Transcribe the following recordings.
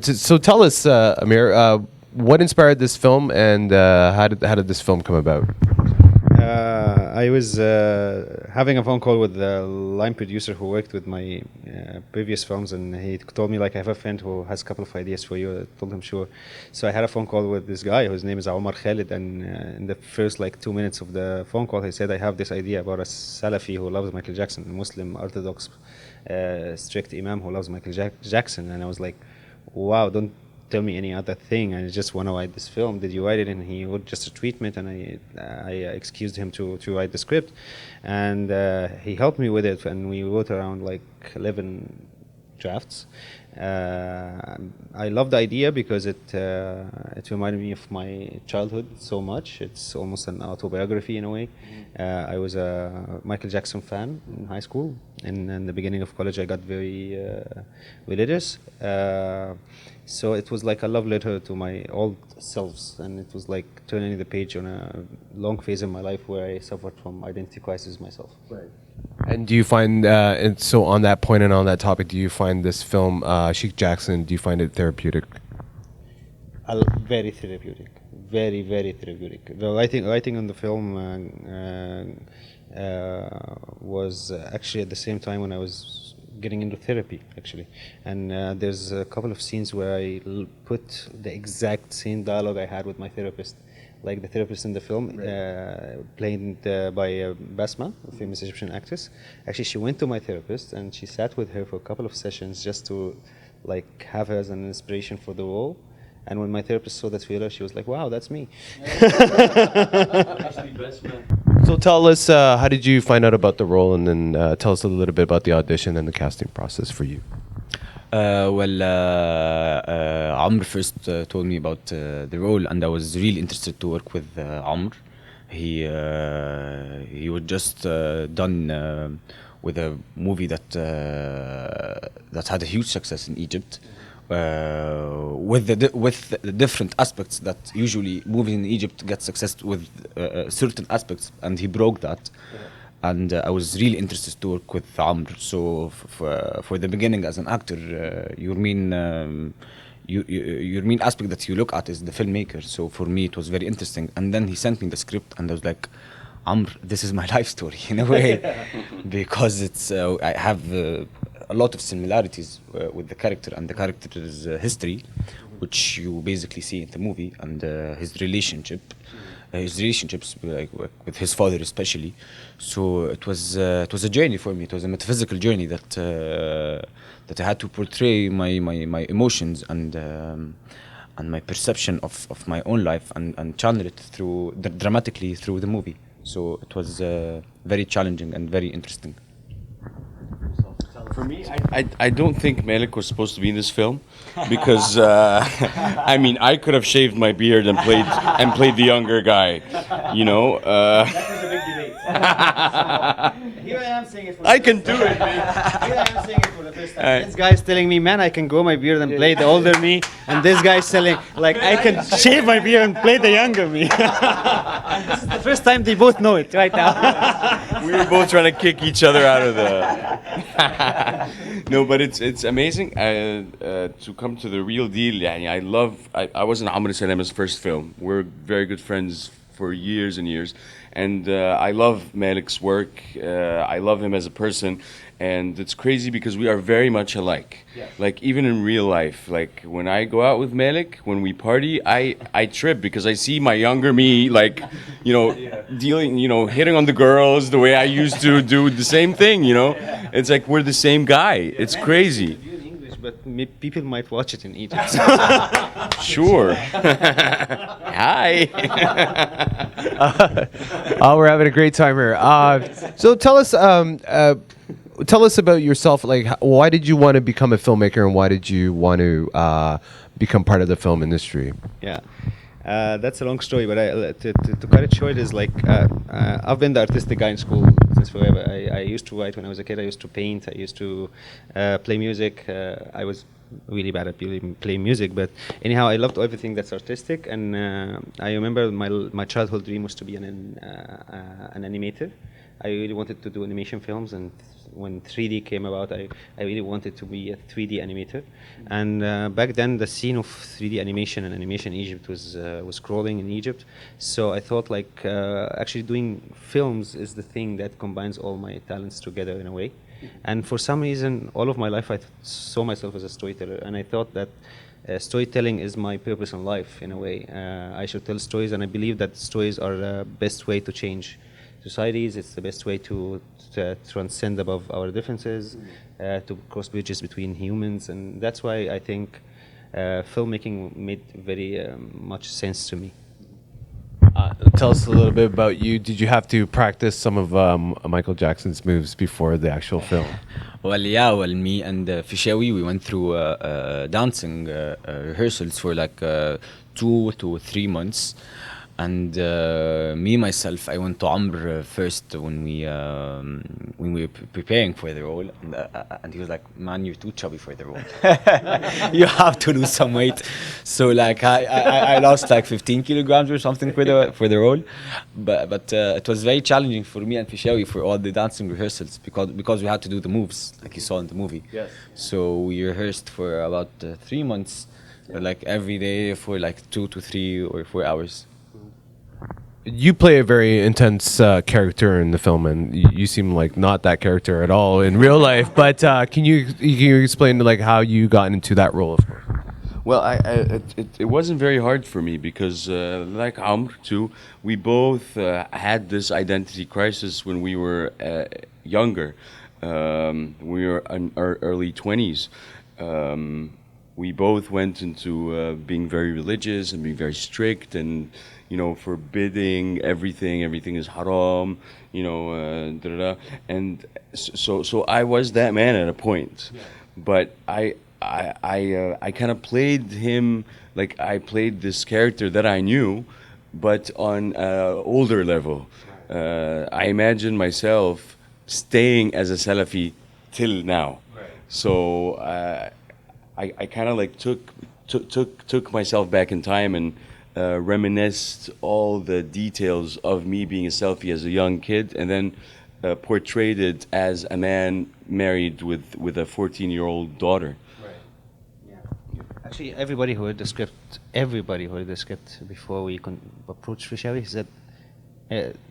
So tell us, Amir, what inspired this film, and how did this film come about? I was having a phone call with the line producer who worked with my previous films, and he told me, like, I have a friend who has a couple of ideas for you. I told him sure. So I had a phone call with this guy whose name is Omar Khalid, and in the first 2 minutes of the phone call, he said, I have this idea about a Salafi who loves Michael Jackson, a Muslim Orthodox strict Imam who loves Michael Jackson. And I was like, wow, don't tell me any other thing. I just want to write this film. Did you write it? And he wrote just a treatment, and I excused him to write the script, and he helped me with it, and we wrote around 11 drafts. I love the idea because it reminded me of my childhood so much. It's almost an autobiography in a way. I was a Michael Jackson fan in high school, and in the beginning of college I got very religious. So it was like a love letter to my old selves, and it was like turning the page on a long phase in my life where I suffered from identity crisis myself. Right. And do you find, and so on that point and on that topic, do you find this film, Sheikh Jackson, do you find it therapeutic? Very therapeutic, very, very therapeutic. The writing on the film was actually at the same time when I was getting into therapy, actually. And there's a couple of scenes where I put the exact same dialogue I had with my therapist. Like the therapist in the film, played by Basma, a famous Egyptian actress. Actually, she went to my therapist and she sat with her for a couple of sessions just to have her as an inspiration for the role. And when my therapist saw the trailer, she was like, wow, that's me. Actually, Basma. So tell us, how did you find out about the role, and then tell us a little bit about the audition and the casting process for you. Amr first told me about the role, and I was really interested to work with Amr. He was just done with a movie that had a huge success in Egypt. With the different aspects that usually movies in Egypt get success with certain aspects, and he broke that. Yeah. And I was really interested to work with Amr. So for the beginning as an actor, your main aspect that you look at is the filmmaker. So for me it was very interesting. And then he sent me the script, and I was like, Amr, this is my life story in a way, because it's I have a lot of similarities with the character and the character's history, which you basically see in the movie, and his relationships with his father especially. So it was a journey for me. It was a metaphysical journey that I had to portray my emotions and my perception of my own life, and channel it dramatically through the movie. So it was very challenging and very interesting. For me, I don't think Malek was supposed to be in this film, because I mean, I could have shaved my beard and played the younger guy, you know. That was a big debate. Here I am saying it for the I can do it, man. Here I am saying it for the first time. This guy's telling me, man, I can grow my beard and play the older me, and this guy's telling, I can shave my beard and play the younger me. This is the first time they both know it right now. We were both trying to kick each other out of the. No, but it's amazing to come to the real deal. I was in Amr Salama's first film. We're very good friends for years and years, and I love Malek's work. I love him as a person, and it's crazy because we are very much alike. Yeah. Like even in real life, like when I go out with Malek, when we party, I trip because I see my younger me, dealing, hitting on the girls the way I used to do the same thing. It's like we're the same guy. It's crazy. But people might watch it in Egypt. Sure. Hi. We're having a great time here. So tell us about yourself. Like, why did you want to become a filmmaker, and why did you want to become part of the film industry? Yeah. That's a long story, but to cut it short is I've been the artistic guy in school since forever. I used to write when I was a kid. I used to paint. I used to play music. I was really bad at playing music, but anyhow, I loved everything that's artistic. And I remember my childhood dream was to be an animator. I really wanted to do animation films, and when 3D came about, I really wanted to be a 3D animator. And back then, the scene of 3D animation and animation in Egypt was growing in Egypt. So I thought like actually doing films is the thing that combines all my talents together in a way. And for some reason, all of my life, I saw myself as a storyteller, and I thought that storytelling is my purpose in life in a way. I should tell stories, and I believe that stories are the best way to change societies. It's the best way to transcend above our differences, to cross bridges between humans, and that's why I think filmmaking made very much sense to me. Tell us a little bit about you. Did you have to practice some of Michael Jackson's moves before the actual film? Well, yeah, well, me and Fishawi, we went through dancing rehearsals for like 2 to 3 months. And me, myself, I went to Amr first when we were preparing for the role. And he was like, man, you're too chubby for the role. You have to lose some weight. So like I lost like 15 kilograms or something for the role. But it was very challenging for me and Fishawi for all the dancing rehearsals because we had to do the moves like you saw in the movie. Yes. So we rehearsed for about 3 months, like every day for like 2 to 3 or 4 hours. You play a very intense character in the film, and you seem like not that character at all in real life. But can you explain like how you got into that role? Of course. Well, it wasn't very hard for me because, like Amr too, we both had this identity crisis when we were younger. We were in our early 20s. We both went into being very religious and being very strict and, forbidding everything. Everything is haram, and so I was that man at a point, but I kind of played him like I played this character that I knew, but on an older level. I imagine myself staying as a Salafi till now. So I kind of like took myself back in time and reminisced all the details of me being a Salafi as a young kid, and then portrayed it as a man married with a 14-year-old daughter. Actually, everybody who heard the script before we approached Fishawi said,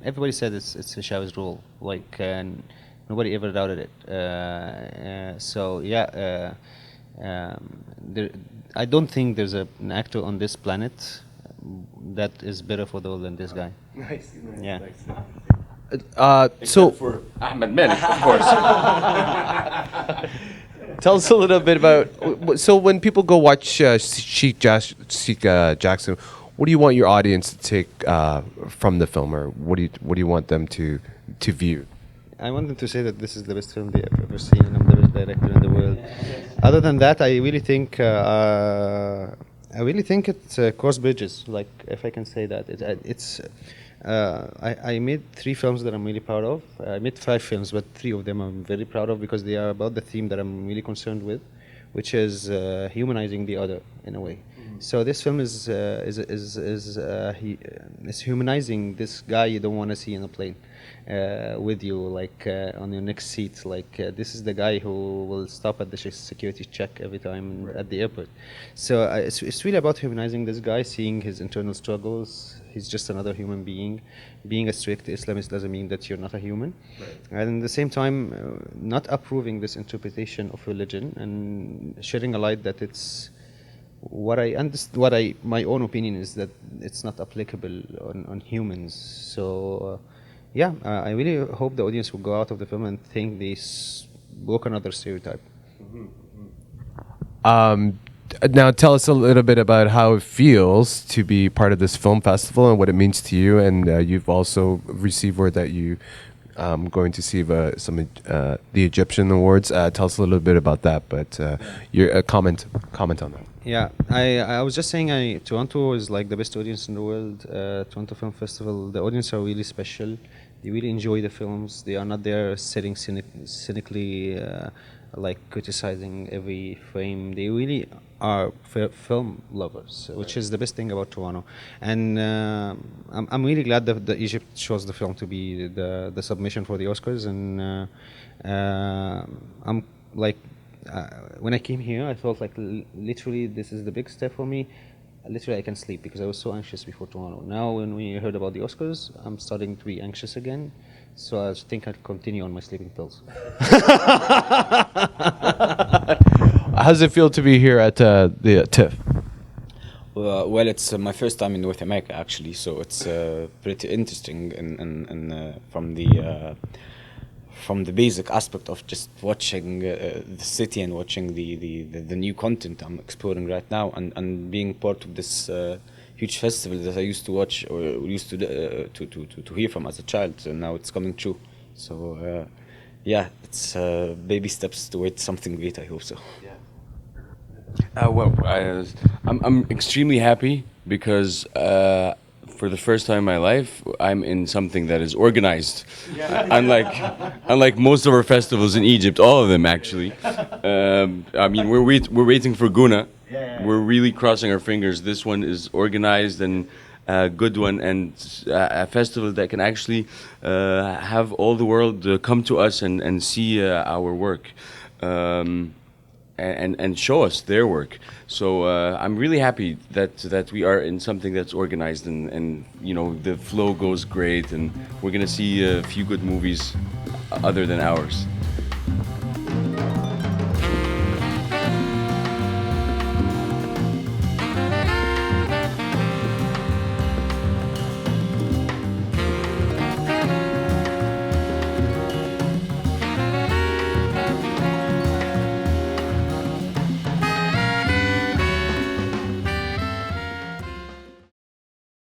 everybody said it's Fishawi's role. Like, nobody ever doubted it. I don't think there's an actor on this planet that is better for the role than this guy. Nice. Yeah. So For Ahmed, Malek, of course. tell us a little bit about. So when people go watch Sheikh Jackson, what do you want your audience to take from the film, or what do you want them to view? I want them to say that this is the best film they have ever seen. I'm the best director in the world. Other than that, I really think it cross bridges. Like, if I can say that, I made 3 films that I'm really proud of. I made 5 films, but 3 of them I'm very proud of because they are about the theme that I'm really concerned with, which is humanizing the other in a way. So this film is humanizing this guy you don't want to see in a plane with you, like on your next seat. Like this is the guy who will stop at the security check every time at the airport. So it's really about humanizing this guy, seeing his internal struggles. He's just another human being. Being a strict Islamist doesn't mean that you're not a human. And at the same time, not approving this interpretation of religion and shedding a light that it's my own opinion is that it's not applicable on humans. So I really hope the audience will go out of the film and think they broke another stereotype. Now tell us a little bit about how it feels to be part of this film festival and what it means to you. And you've also received word that you going to see the Egyptian awards. Tell us a little bit about that, but your comment on that. Yeah, I was just saying, Toronto is like the best audience in the world. Toronto Film Festival, the audience are really special. They really enjoy the films. They are not there sitting cynically, like criticizing every frame. They really are film lovers, which is the best thing about Toronto. And I'm really glad that Egypt chose the film to be the submission for the Oscars. And I'm like, when I came here, I felt like literally this is the big step for me. Literally, I can sleep because I was so anxious before Toronto. Now, when we heard about the Oscars, I'm starting to be anxious again. So I think I'll continue on my sleeping pills. How does it feel to be here at the TIFF? Well, it's my first time in North America actually, so it's pretty interesting from the basic aspect of just watching the city and watching the new content I'm exploring right now, and being part of this huge festival that I used to watch or used to hear from as a child, and now it's coming true. So yeah, it's baby steps towards something great. I hope so. I'm extremely happy because for the first time in my life, I'm in something that is organized. Unlike most of our festivals in Egypt, all of them actually. I mean, we're waiting for Guna. We're really crossing our fingers. This one is organized and a good one, and a festival that can actually have all the world come to us and see our work. And show us their work. So I'm really happy that we are in something that's organized, and you know, the flow goes great, and we're gonna see a few good movies other than ours.